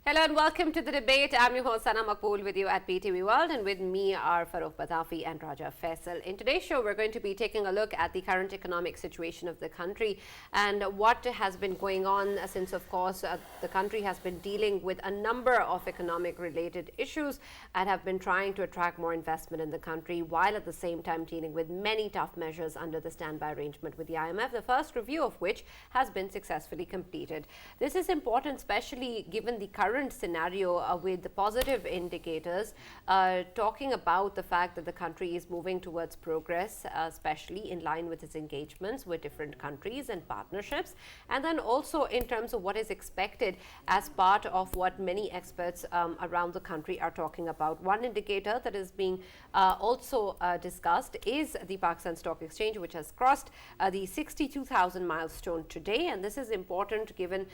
Hello and welcome to the debate. I'm your host Sana Maqbool with you at PTV World, and with me are Farrukh K.Pitafi and Raja Faisal. In today's show, we're going to be taking a look at the current economic situation of the country and what has been going on since, of course, the country has been dealing with a number of economic related issues and have been trying to attract more investment in the country, while at the same time dealing with many tough measures under the standby arrangement with the IMF, the first review of which has been successfully completed. This is important, especially given the current scenario with the positive indicators talking about the fact that the country is moving towards progress, especially in line with its engagements with different countries and partnerships, and then also in terms of what is expected as part of what many experts around the country are talking about. One indicator that is being also discussed is the Pakistan Stock Exchange, which has crossed the 62,000 milestone today, and this is important given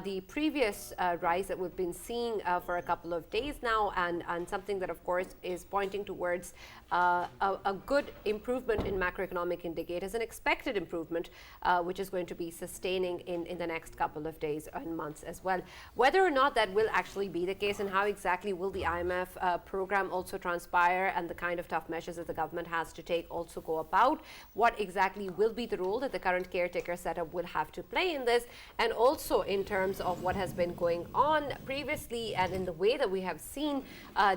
the previous rise that we've been seeing for a couple of days now, and something that of course is pointing towards a good improvement in macroeconomic indicators, an expected improvement which is going to be sustaining in the next couple of days and months as well. Whether or not that will actually be the case, and how exactly will the IMF program also transpire, and the kind of tough measures that the government has to take also go about, what exactly will be the role that the current caretaker setup will have to play in this, and also in terms of what has been going on previously and in the way that we have seen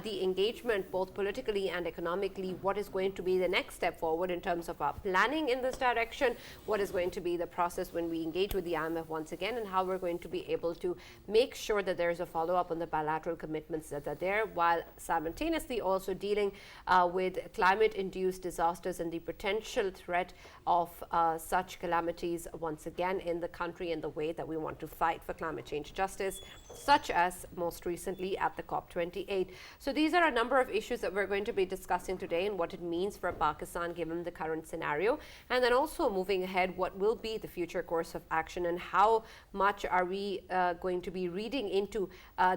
the engagement both politically and economically, what is going to be the next step forward in terms of our planning in this direction, what is going to be the process when we engage with the IMF once again, and how we're going to be able to make sure that there's a follow-up on the bilateral commitments that are there, while simultaneously also dealing with climate-induced disasters and the potential threat of such calamities once again in the country, and the way that we want to fight for climate change justice, such as most recently at the COP28. So these are a number of issues that we're going to be discussing today, and what it means for Pakistan given the current scenario, and then also moving ahead, what will be the future course of action, and how much are we going to be reading into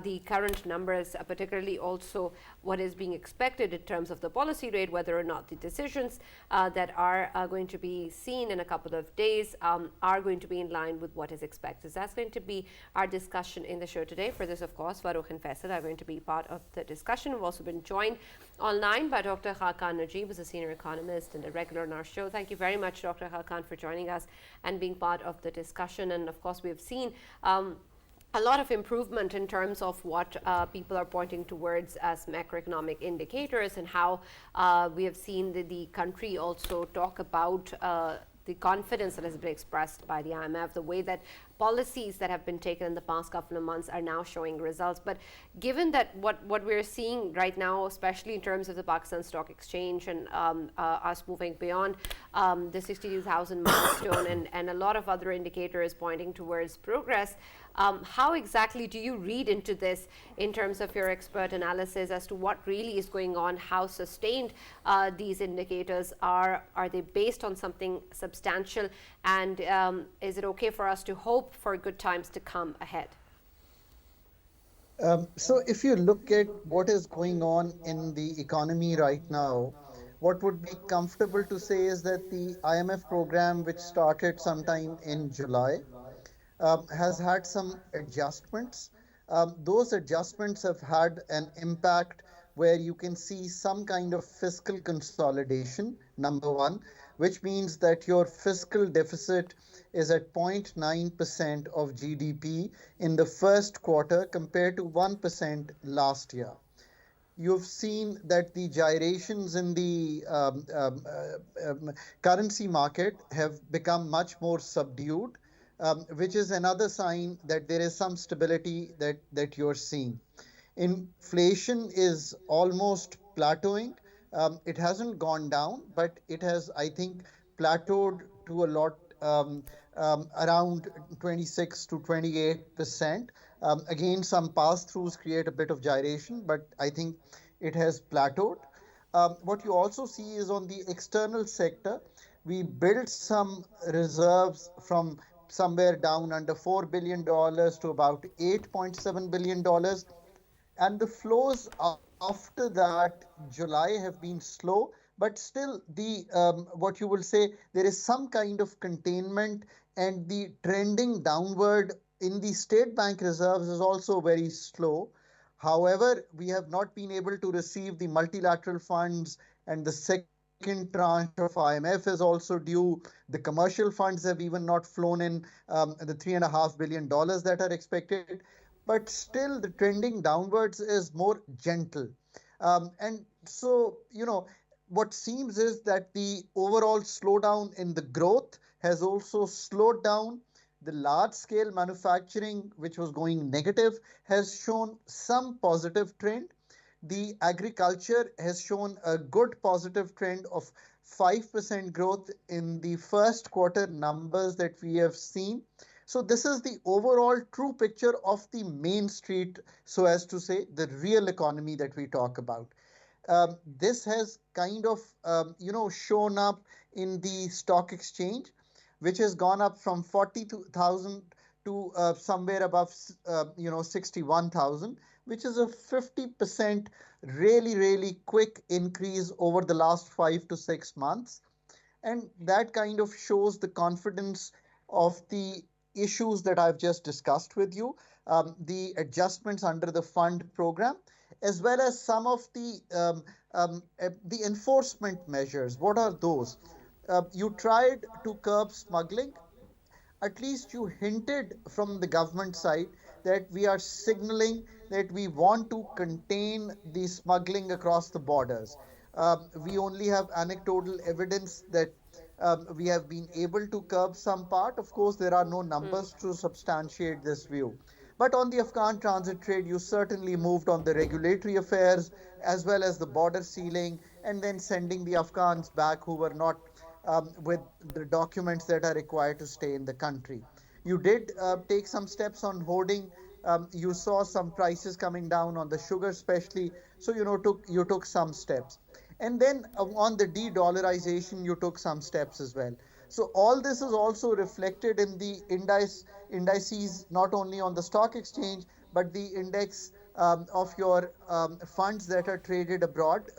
the current numbers, particularly also what is being expected in terms of the policy rate, whether or not the decisions that are going to be seen in a couple of days are going to be in line with what is expected. So that's going to be our discussion in the show today. For this, of course, Farrukh and Faisal are going to be part of the discussion. We've also been joined online by Dr. Khaqan Najeeb, who's a senior economist and a regular on our show. Thank you very much, Dr. Khaqan, for joining us and being part of the discussion. And of course, we've seen a lot of improvement in terms of what people are pointing towards as macroeconomic indicators, and how we have seen the country also talk about the confidence that has been expressed by the IMF, the way that policies that have been taken in the past couple of months are now showing results. But given that what we're seeing right now, especially in terms of the Pakistan Stock Exchange and us moving beyond the 62,000 milestone, and a lot of other indicators pointing towards progress, how exactly do you read into this in terms of your expert analysis as to what really is going on? How sustained these indicators are? Are they based on something substantial? And is it okay for us to hope for good times to come ahead? So if you look at what is going on in the economy right now, what would be comfortable to say is that the IMF program, which started sometime in July, has had some adjustments. Those adjustments have had an impact where you can see some kind of fiscal consolidation, number one, which means that your fiscal deficit is at 0.9% of GDP in the first quarter compared to 1% last year. You've seen that the gyrations in the currency market have become much more subdued, which is another sign that there is some stability that you're seeing. Inflation is almost plateauing. It hasn't gone down, but it has, I think, plateaued to a lot around 26 to 28%. Again, some pass-throughs create a bit of gyration, but I think it has plateaued. What you also see is on the external sector, we built some reserves from somewhere down under $4 billion to about $8.7 billion. And the flows after that, July, have been slow, but still the what you will say, there is some kind of containment, and the trending downward in the state bank reserves is also very slow. However, we have not been able to receive the multilateral funds, and the second tranche of IMF is also due. The commercial funds have even not flown in, the $3.5 billion that are expected. But still, the trending downwards is more gentle. And so, what seems is that the overall slowdown in the growth has also slowed down. The large scale manufacturing, which was going negative, has shown some positive trend. The agriculture has shown a good positive trend of 5% growth in the first quarter numbers that we have seen. So, this is the overall true picture of the main street, so as to say, the real economy that we talk about. This has kind of shown up in the stock exchange, which has gone up from 42,000 to somewhere above 61,000, which is a 50% really quick increase over the last 5 to 6 months. And that kind of shows the confidence of the issues that I've just discussed with you, the adjustments under the fund program, as well as some of the enforcement measures. What are those? You tried to curb smuggling. At least you hinted from the government side that we are signaling that we want to contain the smuggling across the borders. We only have anecdotal evidence that we have been able to curb some part. Of course, there are no numbers to substantiate this view. But on the Afghan transit trade, you certainly moved on the regulatory affairs as well as the border sealing, and then sending the Afghans back who were not with the documents that are required to stay in the country. You did take some steps on hoarding. You saw some prices coming down on the sugar, especially. So you took some steps, and then on the de-dollarization, you took some steps as well. So all this is also reflected in the indices, not only on the stock exchange, but the index of your funds that are traded abroad,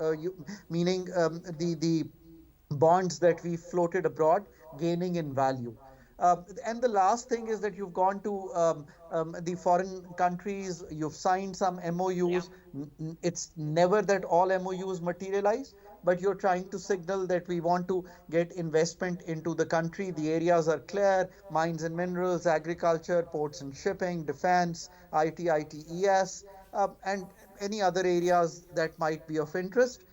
meaning the bonds that we floated abroad gaining in value. And the last thing is that you've gone to the foreign countries, you've signed some Yeah. MOUs. It's never that all MOUs materialize, but you're trying to signal that we want to get investment into the country. The areas are clear: mines and minerals, agriculture, ports and shipping, defense, ITES, and any other areas that might be of interest.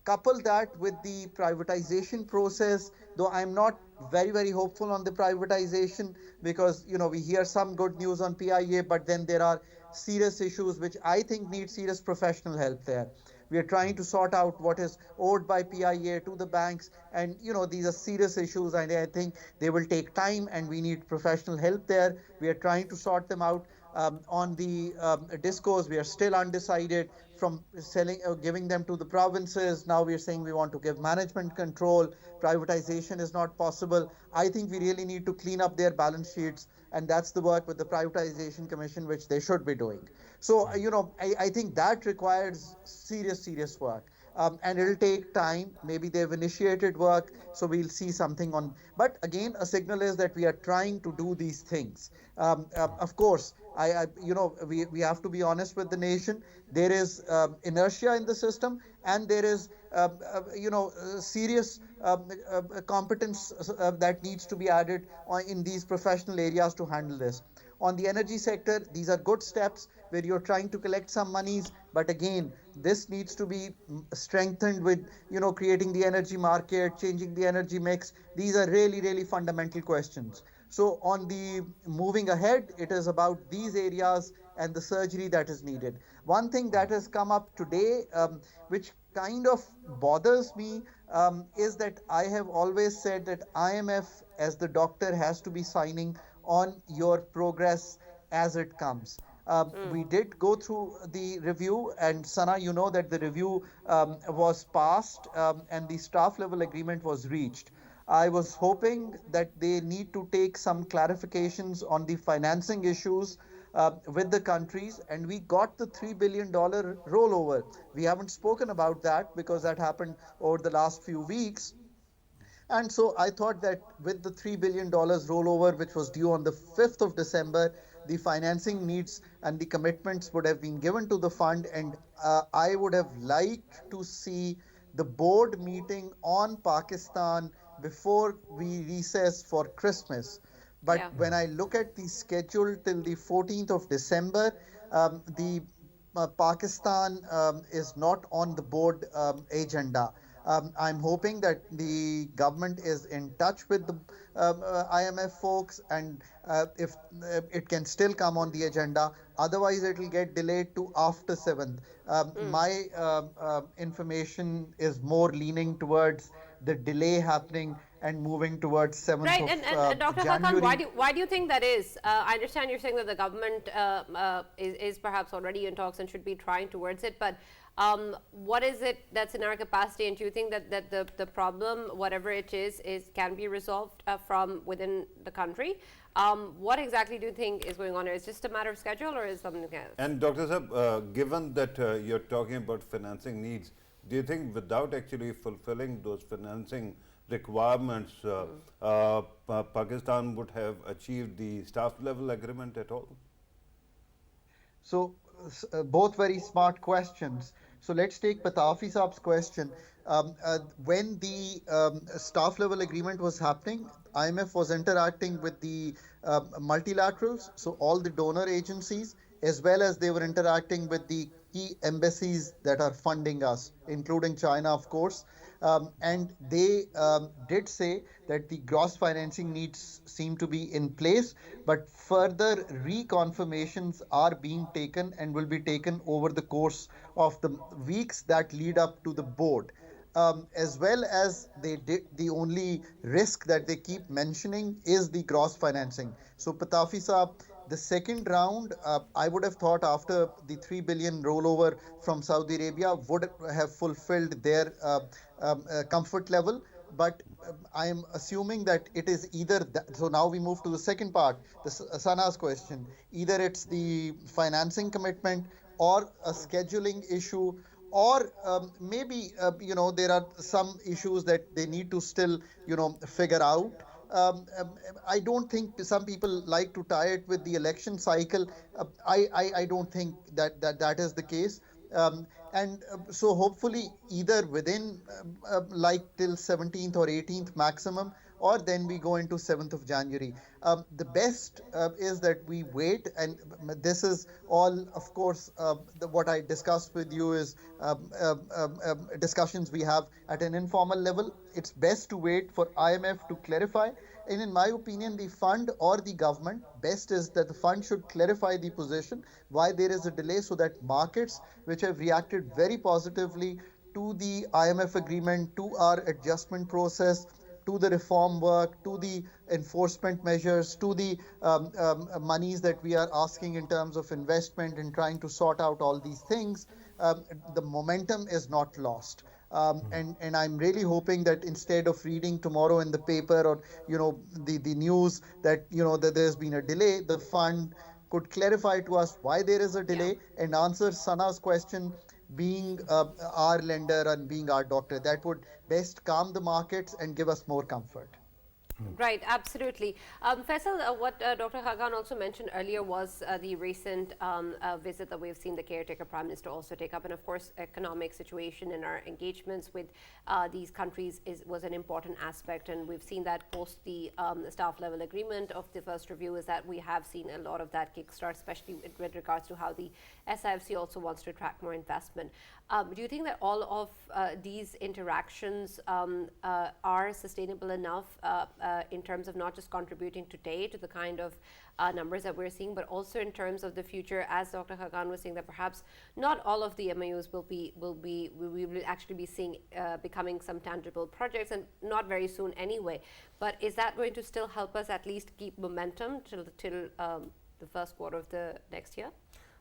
Couple that with the privatization process, though I'm not very hopeful on the privatization, because we hear some good news on PIA, but then there are serious issues which I think need serious professional help there. We are trying to sort out what is owed by PIA to the banks, and these are serious issues, and I think they will take time, and we need professional help there. We are trying to sort them out. On the discos, we are still undecided from selling, giving them to the provinces. Now we are saying we want to give management control. Privatization is not possible. I think we really need to clean up their balance sheets, and that's the work with the Privatization Commission, which they should be doing. So, I think that requires serious work. And it'll take time. Maybe they've initiated work, so we'll see something on. But again, a signal is that we are trying to do these things. Of course, we have to be honest with the nation. There is inertia in the system, and there is serious competence that needs to be added in these professional areas to handle this. On the energy sector, these are good steps where you're trying to collect some monies, but again, this needs to be strengthened with creating the energy market, changing the energy mix. These are really fundamental questions. So on the moving ahead, it is about these areas and the surgery that is needed. One thing that has come up today, which kind of bothers me, is that I have always said that IMF, as the doctor, has to be signing on your progress as it comes. We did go through the review, and Sana, you know that the review was passed, and the staff level agreement was reached. I was hoping that they need to take some clarifications on the financing issues with the countries, and we got the $3 billion rollover. We haven't spoken about that because that happened over the last few weeks. And so I thought that with the $3 billion rollover, which was due on the 5th of December, the financing needs and the commitments would have been given to the fund. And I would have liked to see the board meeting on Pakistan before we recess for Christmas. But Yeah. when I look at the schedule till the 14th of December, the Pakistan is not on the board agenda. I'm hoping that the government is in touch with the IMF folks, and if it can still come on the agenda. Otherwise, it will get delayed to after 7th. My information is more leaning towards the delay happening and moving towards 7th Right, of and Dr. Khaqan, January. why do you think that is? I understand you're saying that the government is perhaps already in talks and should be trying towards it, but what is it that's in our capacity, and do you think that the problem, whatever it is can be resolved from within the country? What exactly do you think is going on here? Is it just a matter of schedule, or is something else? And Dr. Saab, given that you're talking about financing needs, do you think without actually fulfilling those financing requirements, Pakistan would have achieved the staff level agreement at all? So, both very smart questions. So let's take Pitafi Saab's question. When the staff level agreement was happening, IMF was interacting with the multilaterals, so all the donor agencies, as well as they were interacting with the key embassies that are funding us, including China, of course. And they did say that the gross financing needs seem to be in place, but further reconfirmations are being taken and will be taken over the course of the weeks that lead up to the board. As well as the only risk that they keep mentioning is the gross financing. So, Pitafi Saab, the second round, I would have thought after the 3 billion rollover from Saudi Arabia would have fulfilled their comfort level. But I am assuming that it is either that. So now we move to the second part, Sana's question. Either it's the financing commitment or a scheduling issue, or maybe there are some issues that they need to still figure out. I don't think some people like to tie it with the election cycle. I don't think that is the case. And so hopefully either within like till 17th or 18th maximum, or then we go into 7th of January. The best is that we wait, and this is all, of course, what I discussed with you is discussions we have at an informal level. It's best to wait for IMF to clarify. And in my opinion, the fund or the government, best is that the fund should clarify the position, why there is a delay, so that markets which have reacted very positively to the IMF agreement, to our adjustment process, to the reform work, to the enforcement measures, to the monies that we are asking in terms of investment and trying to sort out all these things, the momentum is not lost. And I'm really hoping that instead of reading tomorrow in the paper or the news that that there's been a delay, the fund could clarify to us why there is a delay and answer Sana's question, being our lender and being our doctor. That would best calm the markets and give us more comfort. Right, absolutely. Faisal, what Dr. Khaqan also mentioned earlier was the recent visit that we've seen the caretaker Prime Minister also take up. And of course, economic situation and our engagements with these countries was an important aspect. And we've seen that post the staff level agreement of the first review is that we have seen a lot of that kickstart, especially with regards to how the SIFC also wants to attract more investment. Do you think that all of these interactions are sustainable enough in terms of not just contributing today to the kind of numbers that we're seeing, but also in terms of the future, as Dr. Khaqan was saying, that perhaps not all of the MOUs we will actually be seeing becoming some tangible projects, and not very soon anyway. But is that going to still help us at least keep momentum till the first quarter of the next year?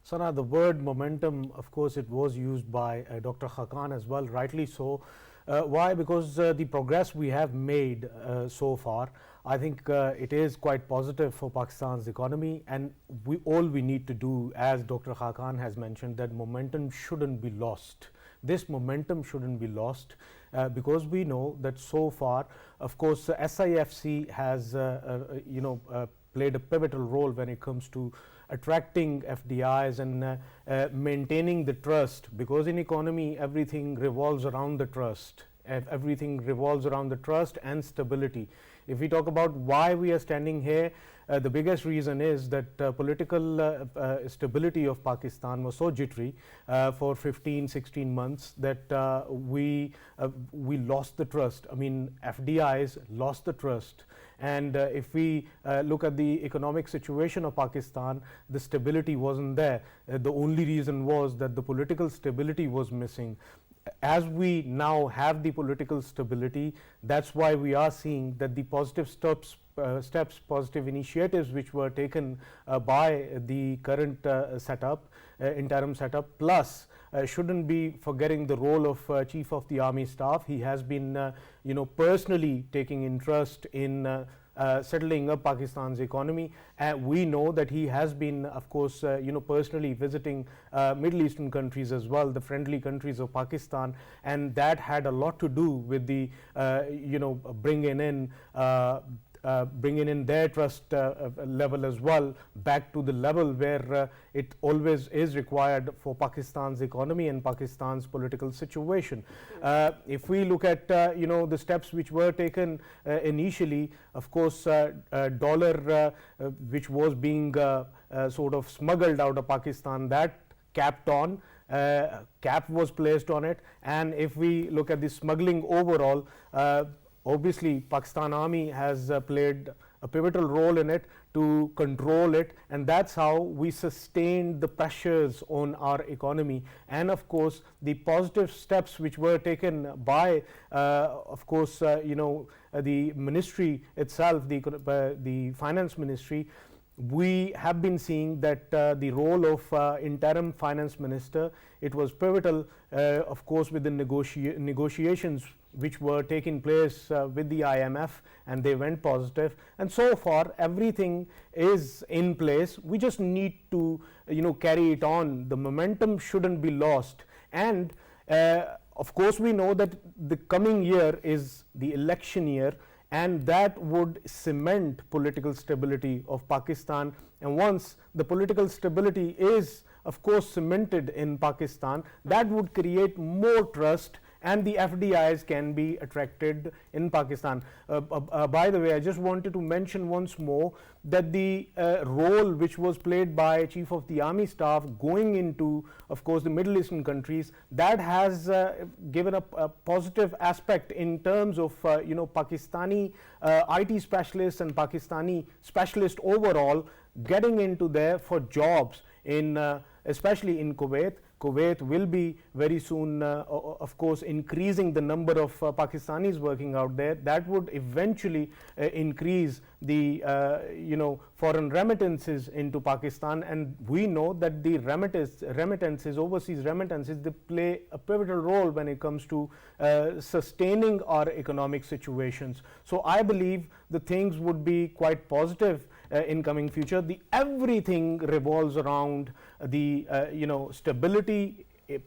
Sana, the word momentum, of course, it was used by Dr. Khaqan as well, rightly so. Why? Because the progress we have made so far, I think it is quite positive for Pakistan's economy, and all we need to do, as Dr. Khaqan has mentioned, that momentum shouldn't be lost. This momentum shouldn't be lost because we know that so far, of course, SIFC has played a pivotal role when it comes to attracting FDIs and maintaining the trust, because in economy everything revolves around the trust. Everything revolves around the trust and stability. If we talk about why we are standing here, the biggest reason is that political stability of Pakistan was so jittery for 15-16 months that we lost the trust. I mean, FDIs lost the trust. And if we look at the economic situation of Pakistan, the stability wasn't there. The only reason was that the political stability was missing. As we now have the political stability, that's why we are seeing that the positive steps, positive initiatives which were taken by the current interim setup, plus shouldn't be forgetting the role of Chief of the Army Staff. He has been personally taking interest in settling up Pakistan's economy. We know that he has been, of course, personally visiting Middle Eastern countries as well, the friendly countries of Pakistan, and that had a lot to do with the, bringing in their trust level as well back to the level where it always is required for Pakistan's economy and Pakistan's political situation. If we look at the steps which were taken initially, of course, dollar which was being sort of smuggled out of Pakistan, that cap was placed on it. And if we look at the smuggling overall, obviously Pakistan Army has played a pivotal role in it to control it, and that's how we sustained the pressures on our economy. And of course the positive steps which were taken by the ministry itself, the finance ministry, we have been seeing that the role of interim finance minister, it was pivotal, of course, with the negotiations which were taking place with the IMF, and they went positive. And so far everything is in place. We just need to carry it on. The momentum shouldn't be lost. And of course we know that the coming year is the election year, and that would cement political stability of Pakistan. And once the political stability is, of course, cemented in Pakistan, that would create more trust, and the FDIs can be attracted in Pakistan. By the way, I just wanted to mention once more that the role which was played by Chief of the Army Staff going into, of course, the Middle Eastern countries, that has given a positive aspect in terms of Pakistani IT specialists and Pakistani specialists overall getting into there for jobs in especially in Kuwait. Kuwait will be very soon, of course, increasing the number of Pakistanis working out there. That would eventually increase the foreign remittances into Pakistan, and we know that the remittances, overseas remittances, they play a pivotal role when it comes to sustaining our economic situations. So I believe the things would be quite positive in coming future. Everything revolves around the stability.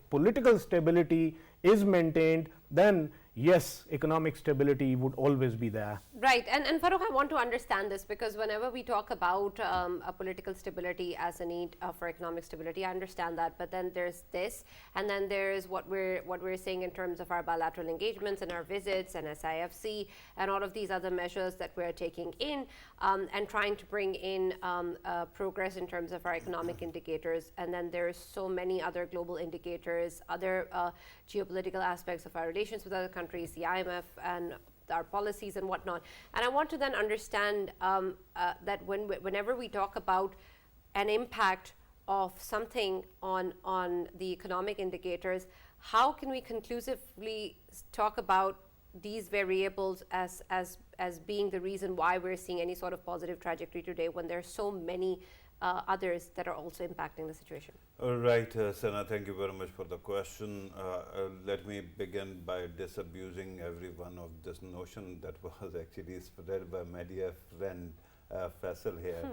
Political stability is maintained, then yes, economic stability would always be there. Right, and Farrukh, I want to understand this, because whenever we talk about a political stability as a need for economic stability, I understand that, but then there's this, and then there's what we're saying in terms of our bilateral engagements and our visits and SIFC and all of these other measures that we're taking in and trying to bring in progress in terms of our economic indicators. And then there's so many other global indicators, other geopolitical aspects of our relations with other countries, the IMF and our policies and whatnot. And I want to then understand that whenever we talk about an impact of something on the economic indicators, how can we conclusively talk about these variables as being the reason why we're seeing any sort of positive trajectory today, when there are so many others that are also impacting the situation? All right, Sana, thank you very much for the question. Let me begin by disabusing everyone of this notion that was actually spread by media friend Faisal here,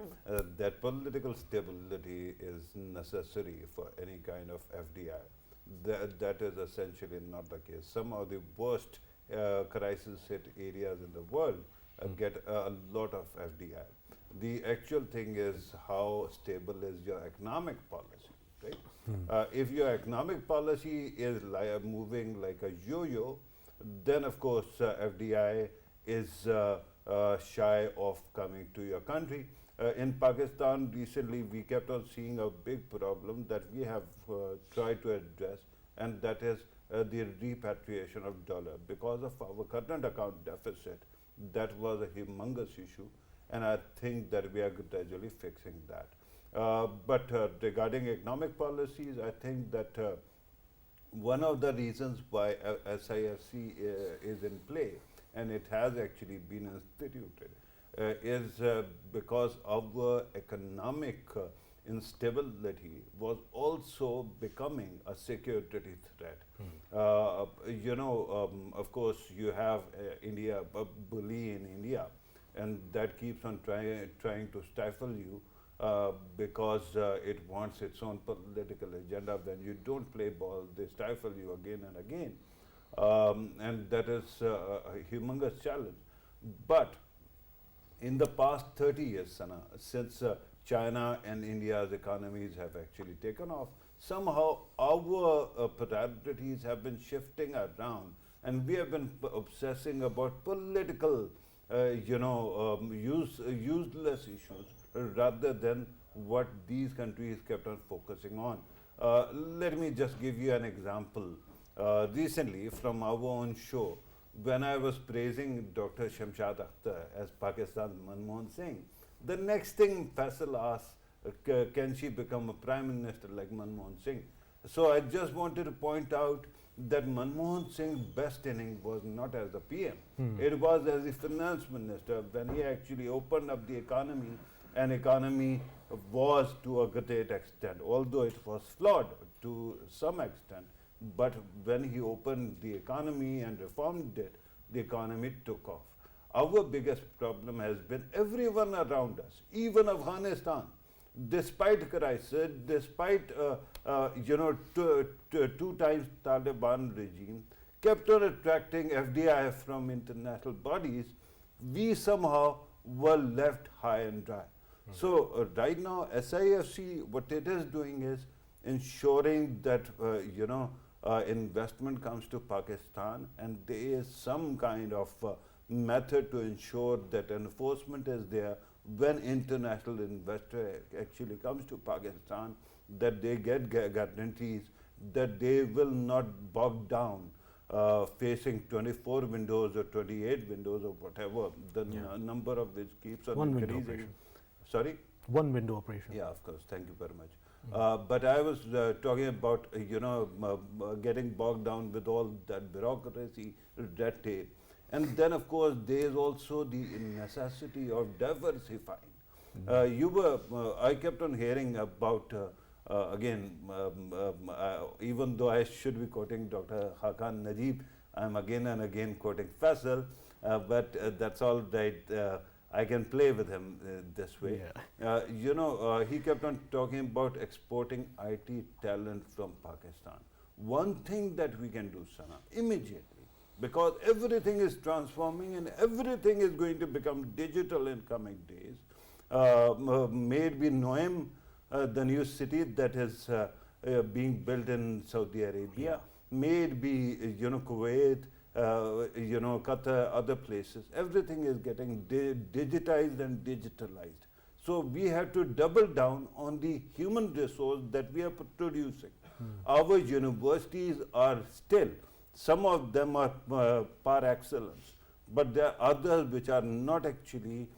that political stability is necessary for any kind of FDI. That is essentially not the case. Some of the worst crisis hit areas in the world get a lot of FDI. The actual thing is how stable is your economic policy, right? If your economic policy is moving like a yo-yo, then of course FDI is shy of coming to your country. In Pakistan recently we kept on seeing a big problem that we have tried to address, and that is the repatriation of dollar. Because of our current account deficit, that was a humongous issue, and I think that we are gradually fixing that. But regarding economic policies, I think that one of the reasons why SIFC is in play, and it has actually been instituted, is because our economic instability was also becoming a security threat. Of course, you have India, a bully in India, and that keeps on trying to stifle you because it wants its own political agenda. When you don't play ball, they stifle you again and again. And that is a humongous challenge. But in the past 30 years, Sana, since China and India's economies have actually taken off, somehow our priorities have been shifting around, and we have been obsessing about political, useless issues rather than what these countries kept on focusing on. Let me just give you an example. Recently, from our own show, when I was praising Dr. Shamshad Akhtar as Pakistan's Manmohan Singh, the next thing Faisal asked, can she become a prime minister like Manmohan Singh? So I just wanted to point out that Manmohan Singh's best inning was not as a PM. It was as the finance minister when he actually opened up the economy, and economy was to a great extent, although it was flawed to some extent. But when he opened the economy and reformed it, the economy took off. Our biggest problem has been everyone around us, even Afghanistan, despite crisis, despite two times Taliban regime, kept on attracting FDI from international bodies. We somehow were left high and dry. So right now, SIFC, what it is doing is ensuring that investment comes to Pakistan, and there is some kind of method to ensure that enforcement is there when international investor actually comes to Pakistan, that they get guarantees that they will not bog down facing 24 windows or 28 windows or whatever, the number of which keeps on increasing. Sorry? One window operation. Yeah, of course. Thank you very much. But I was talking about, getting bogged down with all that bureaucracy, red tape. And then, of course, there is also the necessity of diversifying. I kept on hearing about, even though I should be quoting Dr. Khaqan Najeeb, I'm again and again quoting Faisal, but that's all right. I can play with him this way. Yeah. He kept on talking about exporting IT talent from Pakistan. One thing that we can do, Sana, immediately, because everything is transforming and everything is going to become digital in coming days. May it be Noem, the new city that is being built in Saudi Arabia, may it be Kuwait, Qatar, other places, everything is getting digitized and digitalized. So we have to double down on the human resource that we are producing. Our universities are still, some of them are par excellence, but there are others which are not actually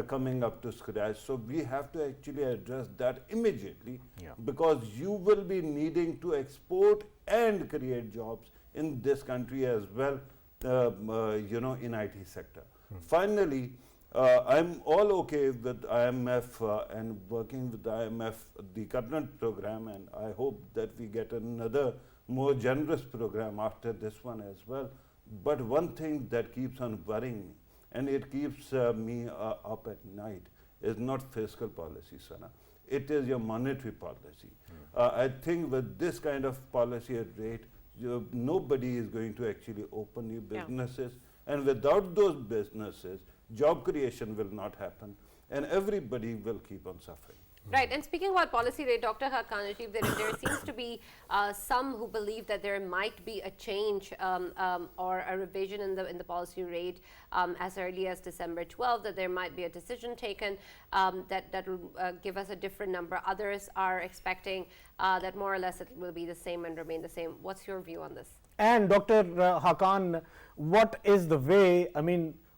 coming up to scratch. So we have to actually address that immediately, because you will be needing to export and create jobs in this country as well, in IT sector. Finally, I'm all okay with IMF and working with IMF, the current program, and I hope that we get another more generous program after this one as well. But one thing that keeps on worrying me, and it keeps me up at night, is not fiscal policy, Sana. It is your monetary policy. I think with this kind of policy rate, nobody is going to actually open new businesses, and without those businesses, job creation will not happen. and everybody will keep on suffering. Right, and speaking about policy rate, Dr. Khaqan, Najeeb, there seems to be some who believe that there might be a change or a revision in the policy rate as early as December 12th, that there might be a decision taken that will give us a different number. Others are expecting that more or less it will be the same and remain the same. What's your view on this? And Dr. Khaqan, what is the way,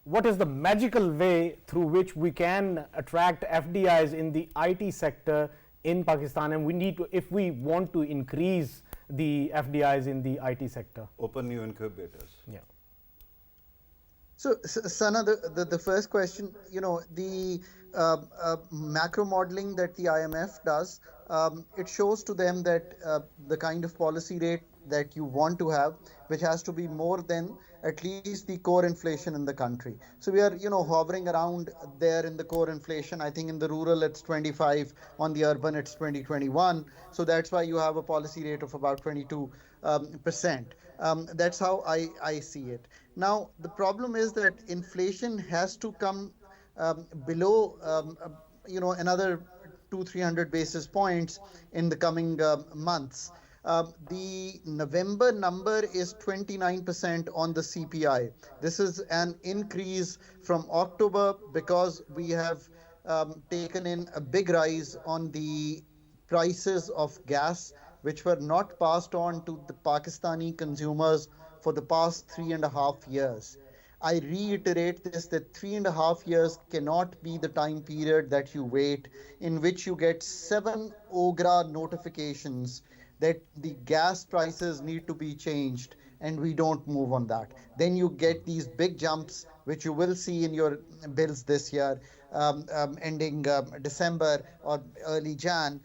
what is the magical way through which we can attract FDIs in the IT sector in Pakistan, and we need to, if we want to increase the FDIs in the IT sector? Open new incubators. Yeah. So, Sana, the first question, the macro modeling that the IMF does, it shows to them that the kind of policy rate that you want to have, which has to be more than at least the core inflation in the country. So we are, hovering around there in the core inflation. I think in the rural it's 25, on the urban it's 2021. So that's why you have a policy rate of about 22%. That's how I see it. Now, the problem is that inflation has to come below, another 200-300 basis points in the coming months. The November number is 29% on the CPI. This is an increase from October because we have taken in a big rise on the prices of gas, which were not passed on to the Pakistani consumers for the past 3.5 years. I reiterate this, that 3.5 years cannot be the time period that you wait in which you get 7 OGRA notifications that the gas prices need to be changed, and we don't move on that. Then you get these big jumps, which you will see in your bills this year, ending December or early Jan,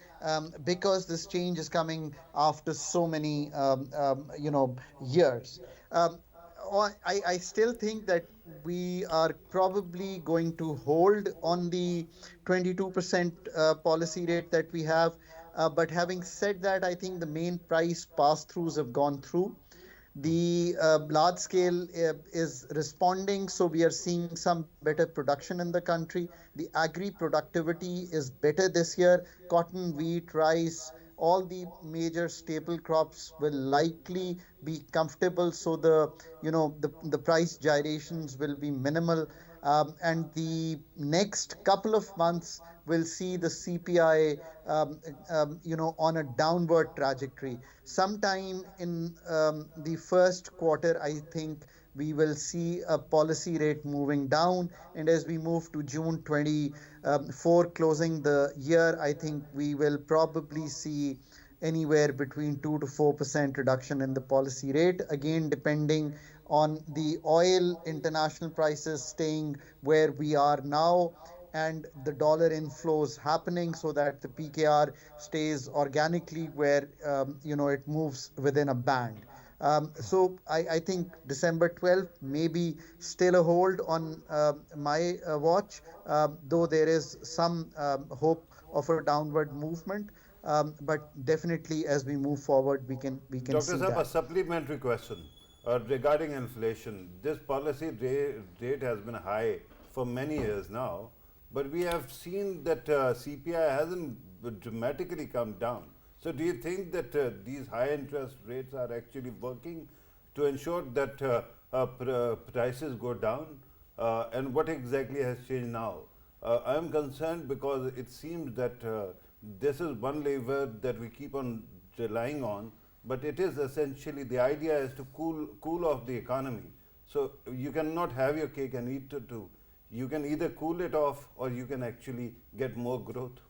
because this change is coming after so many, years. I still think that we are probably going to hold on the 22% policy rate that we have. But having said that, I think the main price pass-throughs have gone through. The large scale is responding, so we are seeing some better production in the country. The agri productivity is better this year. Cotton, wheat, rice, all the major staple crops will likely be comfortable, so the price gyrations will be minimal. And the next couple of months will see the CPI, on a downward trajectory. Sometime in the first quarter, I think we will see a policy rate moving down. And as we move to June 24, closing the year, I think we will probably see anywhere between 2 to 4% reduction in the policy rate, again depending on the oil international prices staying where we are now and the dollar inflows happening, so that the PKR stays organically where it moves within a band. So I think December 12th may be still a hold on my watch, though there is some hope of a downward movement. But definitely as we move forward, we can Dr. see Saab, that. a supplementary question regarding inflation. This policy rate has been high for many years now, but we have seen that CPI hasn't dramatically come down. So do you think that these high interest rates are actually working to ensure that prices go down? And what exactly has changed now? I am concerned because it seems that this is one lever that we keep on relying on, but it is essentially, the idea is to cool off the economy. So you cannot have your cake and eat it too. You can either cool it off or you can actually get more growth.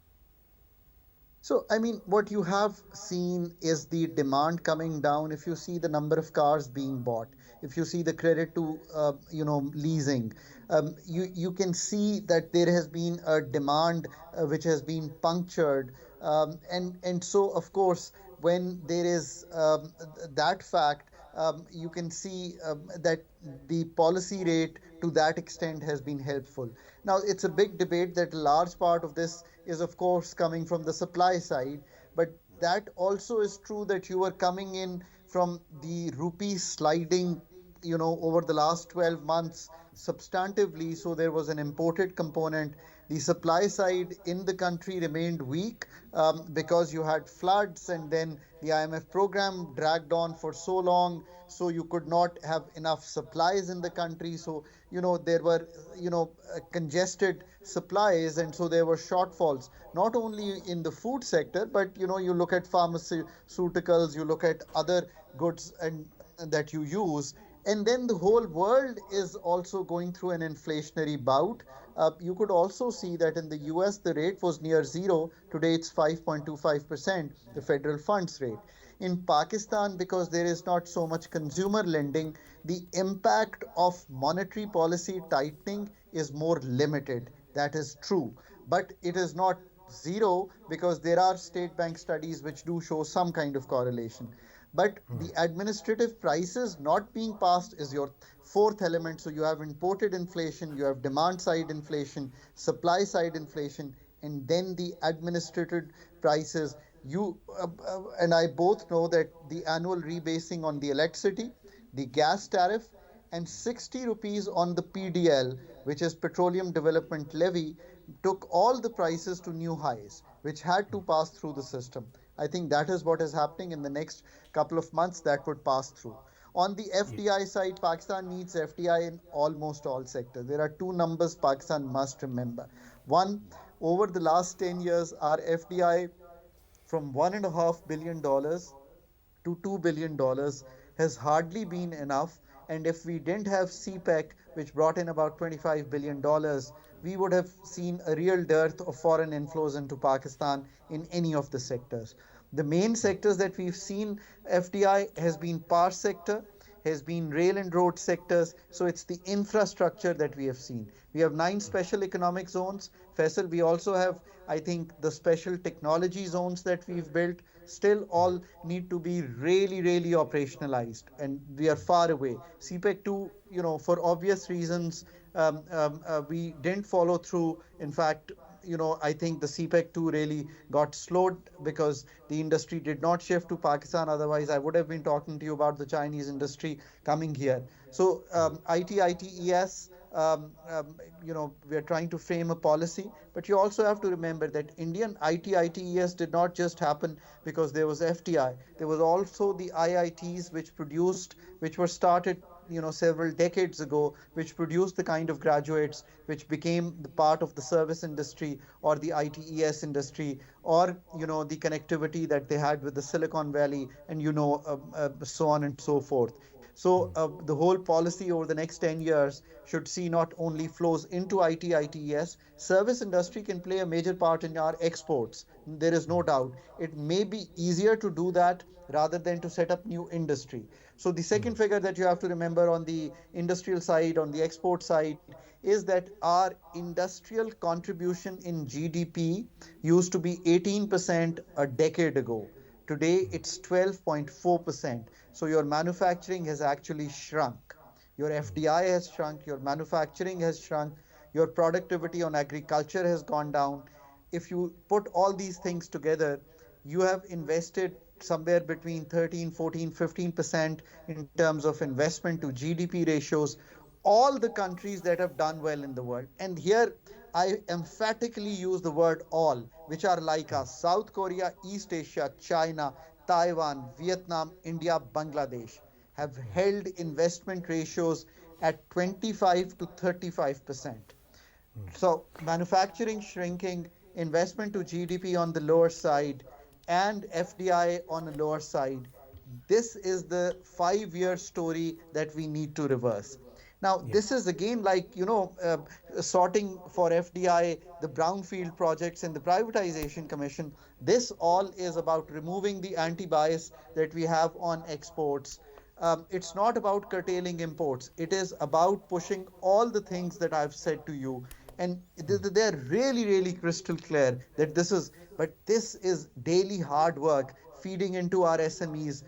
So, what you have seen is the demand coming down. If you see the number of cars being bought, if you see the credit to, leasing, you can see that there has been a demand which has been punctured. And so, of course, when there is that fact, you can see that the policy rate to that extent has been helpful. Now, it's a big debate that a large part of this is, of course, coming from the supply side, but that also is true that you are coming in from the rupee sliding, over the last 12 months substantively, so there was an imported component. The supply side in the country remained weak because you had floods, and then the IMF program dragged on for so long, so you could not have enough supplies in the country. So, there were, congested supplies, and so there were shortfalls, not only in the food sector, but, you look at pharmaceuticals, you look at other goods and that you use. And then the whole world is also going through an inflationary bout. You could also see that in the US, the rate was near zero. Today, it's 5.25%, the federal funds rate. In Pakistan, because there is not so much consumer lending, the impact of monetary policy tightening is more limited. That is true. But it is not zero, because there are state bank studies which do show some kind of correlation. But the administrative prices not being passed is your fourth element. So you have imported inflation, you have demand side inflation, supply side inflation, and then the administrative prices. You and I both know that the annual rebasing on the electricity, the gas tariff, and 60 rupees on the PDL, which is Petroleum Development Levy, took all the prices to new highs, which had to pass through the system. I think that is what is happening in the next couple of months, that would pass through. On the FDI side, Pakistan needs FDI in almost all sectors. There are two numbers Pakistan must remember. One, over the last 10 years, our FDI from $1.5 billion to $2 billion has hardly been enough. And if we didn't have CPEC, which brought in about $25 billion, we would have seen a real dearth of foreign inflows into Pakistan in any of the sectors. The main sectors that we've seen FDI has been power sector, has been rail and road sectors. So it's the infrastructure that we have seen. We have 9 special economic zones. Faisal, we also have, I think, the special technology zones that we've built. Still all need to be really, really operationalized, and we are far away. CPEC 2, for obvious reasons, we didn't follow through. In fact, I think the CPEC 2 really got slowed because the industry did not shift to Pakistan. Otherwise, I would have been talking to you about the Chinese industry coming here. So ITES, we are trying to frame a policy, but you also have to remember that Indian ITES did not just happen because there was FDI. There was also the IITs which were started several decades ago, which produced the kind of graduates which became the part of the service industry or the ITES industry, or the connectivity that they had with the Silicon Valley, and so on and so forth. So the whole policy over the next 10 years should see not only flows into ITES, service industry can play a major part in our exports. There is no doubt. It may be easier to do that rather than to set up new industry. So the second figure that you have to remember on the industrial side, on the export side, is that our industrial contribution in GDP used to be 18% a decade ago. Today, it's 12.4%. So your manufacturing has actually shrunk. Your FDI has shrunk, your manufacturing has shrunk, your productivity on agriculture has gone down. If you put all these things together, you have invested somewhere between 13, 14, 15% in terms of investment to GDP ratios. All the countries that have done well in the world, and here I emphatically use the word all, which are like us: South Korea, East Asia, China, Taiwan, Vietnam, India, Bangladesh, have held investment ratios at 25 to 35%. So manufacturing shrinking, investment to GDP on the lower side, and FDI on the lower side. This is the 5-year story that we need to reverse. Now, this is again like, sorting for FDI, the brownfield projects and the privatization commission. This all is about removing the anti-bias that we have on exports. It's not about curtailing imports. It is about pushing all the things that I've said to you. And they're really, really crystal clear that this is daily hard work feeding into our SMEs,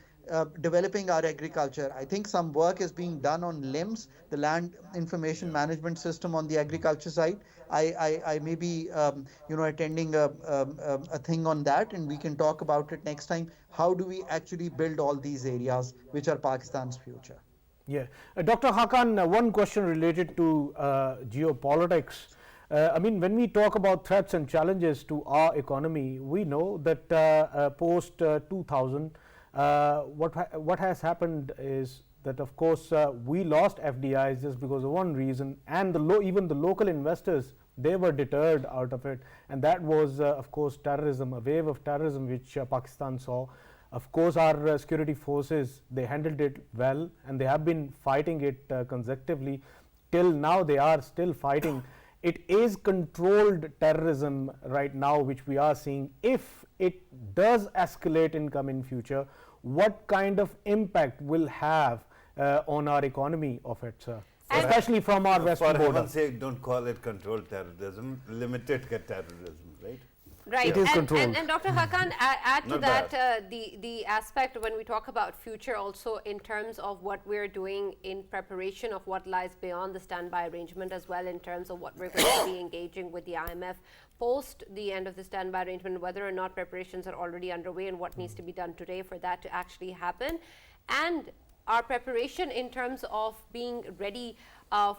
developing our agriculture. I think some work is being done on LIMS, the Land Information Management System on the agriculture side. I may be, attending a thing on that, and we can talk about it next time. How do we actually build all these areas which are Pakistan's future? Yeah. Dr. Khaqan, one question related to geopolitics. I mean, when we talk about threats and challenges to our economy, we know that post 2000, what has happened is that, of course, we lost FDIs just because of one reason, and even the local investors, they were deterred out of it, and that was, of course, terrorism, a wave of terrorism which Pakistan saw. Of course, our security forces, they handled it well, and they have been fighting it consecutively. Till now, they are still fighting. It is controlled terrorism right now, which we are seeing. If it does escalate in coming future, what kind of impact will have on our economy of it, sir? Especially from our western border. For heaven's sake, don't call it controlled terrorism, limited terrorism, right? Right, It is controlled. and Dr. Khaqan, add to Not that bad. the aspect when we talk about future also in terms of what we're doing in preparation of what lies beyond the standby arrangement, as well in terms of what we're going to be engaging with the IMF post the end of the standby arrangement, whether or not preparations are already underway and what needs to be done today for that to actually happen, and our preparation in terms of being ready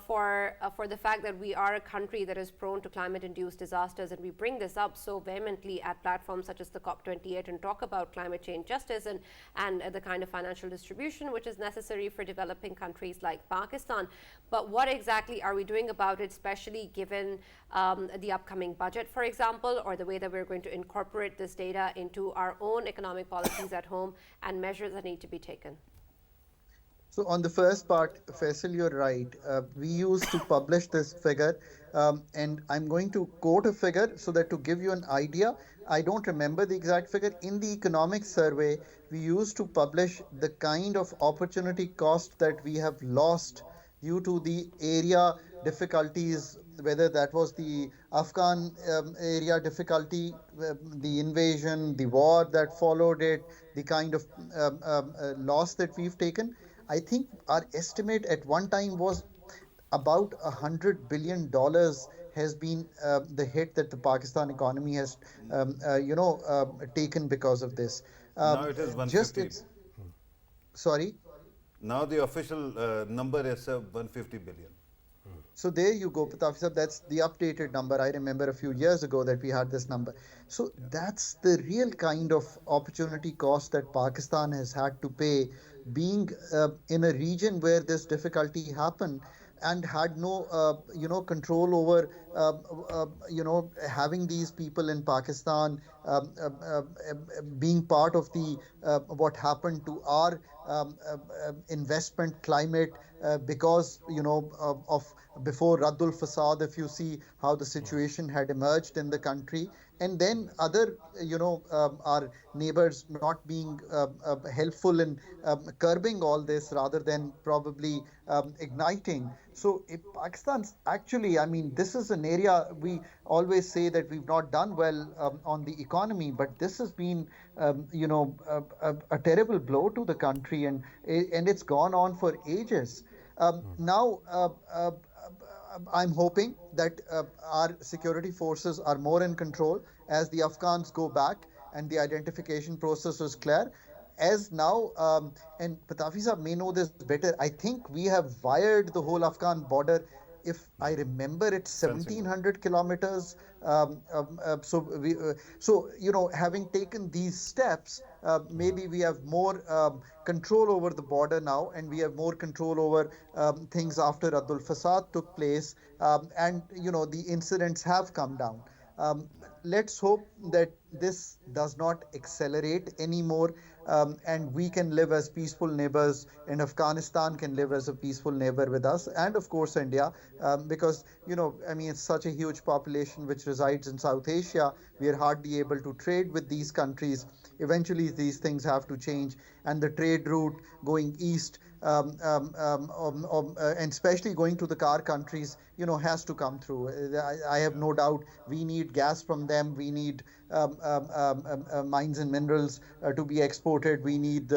for the fact that we are a country that is prone to climate-induced disasters, and we bring this up so vehemently at platforms such as the COP28 and talk about climate change justice and the kind of financial distribution which is necessary for developing countries like Pakistan. But what exactly are we doing about it, especially given the upcoming budget, for example, or the way that we're going to incorporate this data into our own economic policies at home and measures that need to be taken? So on the first part, Faisal, you're right. We used to publish this figure, and I'm going to quote a figure so that to give you an idea, I don't remember the exact figure. In the economic survey, we used to publish the kind of opportunity cost that we have lost due to the area difficulties, whether that was the Afghan area difficulty, the invasion, the war that followed it, the kind of loss that we've taken. I think our estimate at one time was about $100 billion has been the hit that the Pakistan economy has, taken because of this. Now it is Just 150. it's sorry. Now the official number is 150 billion. So there you go, Pitafi sahab. That's the updated number. I remember a few years ago that we had this number. So that's the real kind of opportunity cost that Pakistan has had to pay, being in a region where this difficulty happened and had no, control over, having these people in Pakistan, being part of the what happened to our investment climate because of before Raddul Fasad, if you see how the situation had emerged in the country, and then other our neighbors not being helpful in curbing all this rather than probably igniting. So if Pakistan's actually, I mean, this is an area we always say that we've not done well on the economy, but this has been a terrible blow to the country, and it's gone on for ages. Now I'm hoping that our security forces are more in control as the Afghans go back and the identification process was clear. As now, and Pitafi sahab may know this better, I think we have wired the whole Afghan border. If I remember, it's 1,700 kilometers. Having taken these steps, maybe we have more control over the border now, and we have more control over things after Raddul Fasad took place, and the incidents have come down. Let's hope that this does not accelerate anymore, and we can live as peaceful neighbors, and Afghanistan can live as a peaceful neighbor with us, and of course India, because it's such a huge population which resides in South Asia. We are hardly able to trade with these countries. Eventually these things have to change, and the trade route going east, and especially going to the car countries, has to come through. I have no doubt we need gas from them. We need mines and minerals to be exported. We need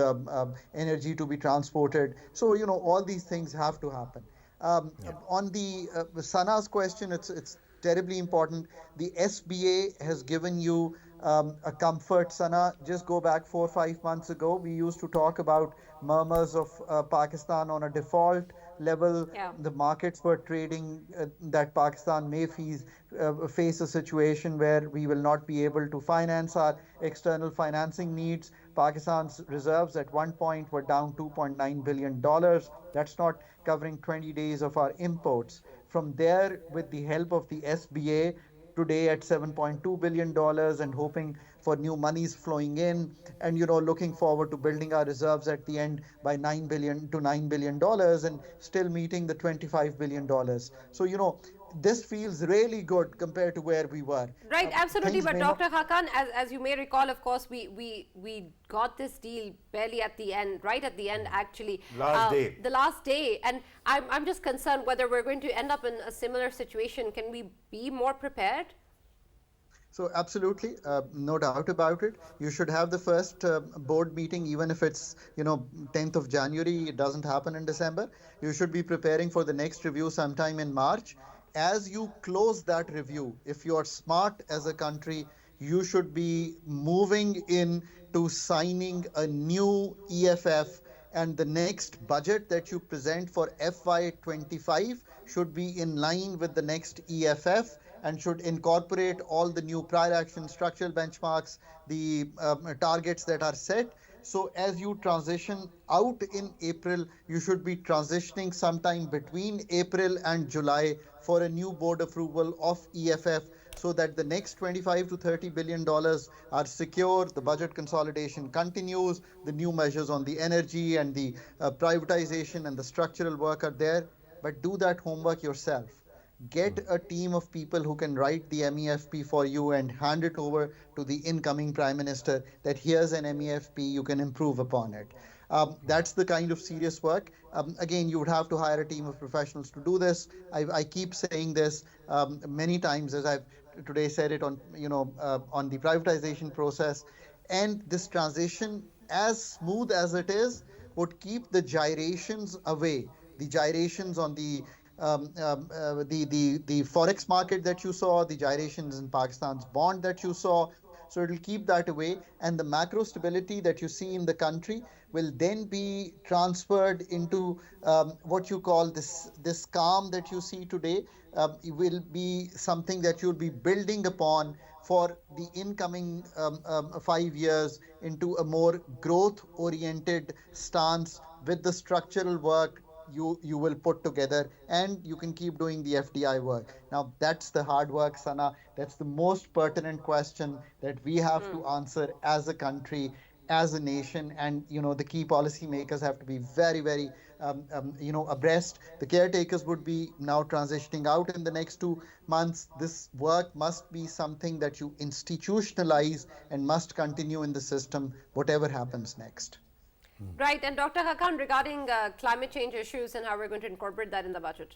energy to be transported. So, all these things have to happen. On the Sana's question, it's terribly important. The SBA has given you a comfort, Sana. Just go back 4 or 5 months ago. We used to talk about murmurs of Pakistan on a default level. Yeah. The markets were trading that Pakistan may face a situation where we will not be able to finance our external financing needs. Pakistan's reserves at one point were down $2.9 billion. That's not covering 20 days of our imports. From there, with the help of the SBA, today at $7.2 billion and hoping for new monies flowing in, and looking forward to building our reserves at the end by $9 and still meeting the $25 billion. So this feels really good compared to where we were. Right, absolutely. Things But may not. Dr. Khaqan, as you may recall, of course, we got this deal barely at the end, right at the end, actually. Last day. The last day. And I'm just concerned whether we're going to end up in a similar situation. Can we be more prepared? So absolutely, no doubt about it. You should have the first board meeting, even if it's 10th of January. It doesn't happen in December. You should be preparing for the next review sometime in March. As you close that review, if you are smart as a country, you should be moving in to signing a new EFF, and the next budget that you present for FY25 should be in line with the next EFF and should incorporate all the new prior action structural benchmarks, the targets that are set. So as you transition out in April, you should be transitioning sometime between April and July for a new board approval of EFF, so that the next 25 to 30 billion dollars are secure. The budget consolidation continues. The new measures on the energy and the privatization and the structural work are there. But do that homework yourself. Get a team of people who can write the MEFP for you and hand it over to the incoming Prime Minister that here's an MEFP, you can improve upon it. That's the kind of serious work. Again, you would have to hire a team of professionals to do this. I keep saying this many times, as I've today said it on on the privatization process. And this transition, as smooth as it is, would keep the gyrations away. The gyrations on the forex market that you saw, the gyrations in Pakistan's bond that you saw. So it will keep that away, and the macro stability that you see in the country will then be transferred into what you call this calm that you see today. It will be something that you'll be building upon for the incoming 5 years into a more growth-oriented stance with the structural work you will put together, and you can keep doing the FDI work. Now, that's the hard work, Sana. That's the most pertinent question that we have to answer as a country, as a nation, and the key policy makers have to be very, very abreast. The caretakers would be now transitioning out in the next 2 months. This work must be something that you institutionalize and must continue in the system, whatever happens next. Right. And Dr. Khaqan, regarding climate change issues and how we're going to incorporate that in the budget.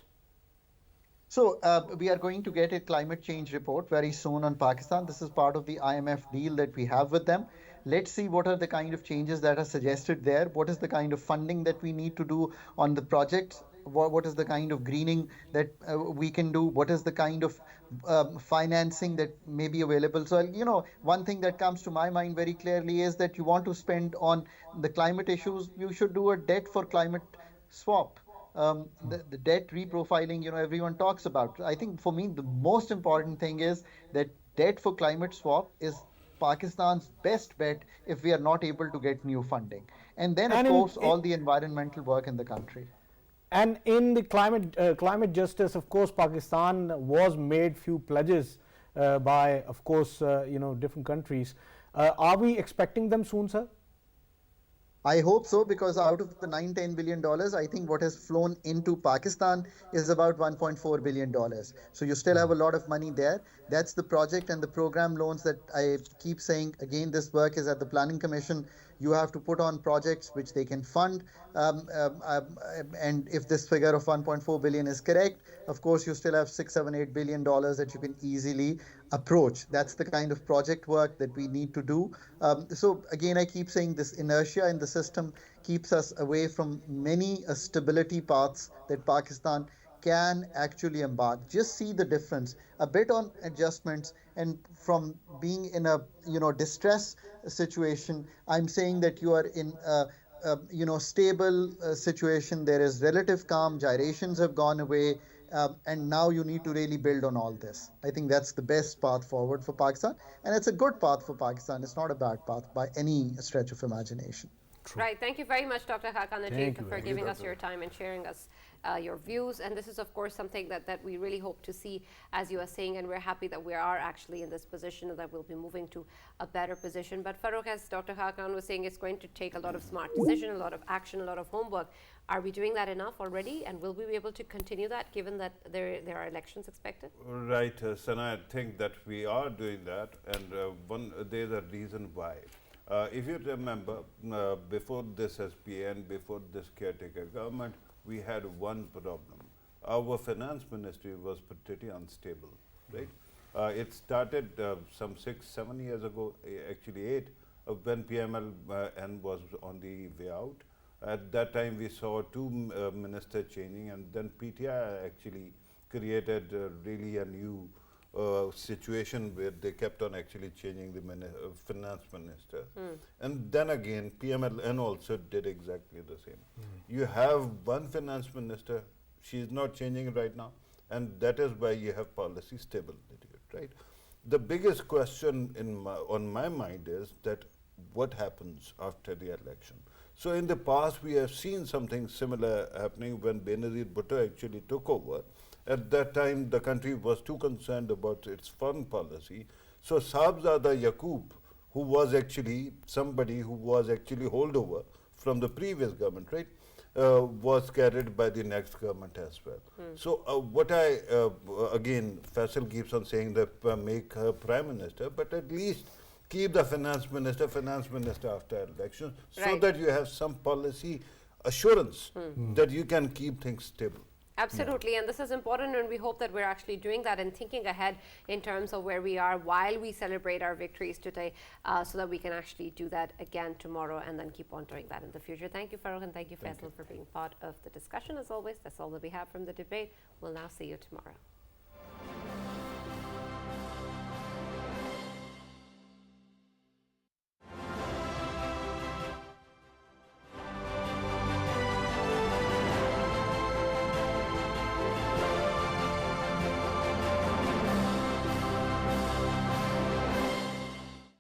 So we are going to get a climate change report very soon on Pakistan. This is part of the IMF deal that we have with them. Let's see what are the kind of changes that are suggested there. What is the kind of funding that we need to do on the projects? What is the kind of greening that we can do? What is the kind of financing that may be available? So, one thing that comes to my mind very clearly is that you want to spend on the climate issues, you should do a debt for climate swap. The debt reprofiling, everyone talks about. I think for me, the most important thing is that debt for climate swap is Pakistan's best bet if we are not able to get new funding. And then, of course, all the environmental work in the country. And in the climate justice, of course, Pakistan was made few pledges by, of course, different countries. Are we expecting them soon, sir? I hope so, because out of the $9-10 billion, I think what has flown into Pakistan is about $1.4 billion. So you still have a lot of money there. That's the project and the program loans that I keep saying. Again, this work is at the Planning Commission. You have to put on projects which they can fund. And if this figure of 1.4 billion is correct, of course, you still have $6-8 billion that you can easily approach. That's the kind of project work that we need to do. So again, I keep saying this inertia in the system keeps us away from many stability paths that Pakistan can actually embark. Just see the difference, a bit on adjustments, and from being in a distress situation, I'm saying that you are in a stable situation. There is relative calm, gyrations have gone away, and now you need to really build on all this. I think that's the best path forward for Pakistan, and it's a good path for Pakistan. It's not a bad path by any stretch of imagination. Right. Thank you very much, Dr. Khaqan Thank Najeeb, you for very giving much. us your time and sharing us your views. And this is, of course, something that we really hope to see, as you are saying, and we're happy that we are actually in this position and that we'll be moving to a better position. But Farrukh, as Dr. Khaqan was saying, it's going to take a lot of smart decision, a lot of action, a lot of homework. Are we doing that enough already? And will we be able to continue that, given that there are elections expected? Right, Sana, I think that we are doing that, and there's a reason why. If you remember, before this SPN, before this caretaker government, we had one problem. Our finance ministry was pretty unstable, right? It started some 6-7 years ago, actually 8, when PMLN was on the way out. At that time, we saw two ministers changing, and then PTI actually created really a new situation where they kept on actually changing the finance minister. And then again, PMLN also did exactly the same. You have one finance minister, she is not changing right now, and that is why you have policy stability, right? The biggest question on my mind is that what happens after the election? So in the past, we have seen something similar happening when Benazir Bhutto actually took over. At that time, the country was too concerned about its foreign policy. So Sahibzada Yaqub, who was actually somebody who was actually holdover from the previous government, right, was carried by the next government as well. So what again, Faisal keeps on saying that make her prime minister, but at least keep the finance minister after elections, so that you have some policy assurance that you can keep things stable. Absolutely, and this is important, and we hope that we're actually doing that and thinking ahead in terms of where we are while we celebrate our victories today, so that we can actually do that again tomorrow and then keep on doing that in the future. Thank you, Farrukh, and thank you, Faisal, for being part of the discussion. As always, that's all that we have from the debate. We'll now see you tomorrow.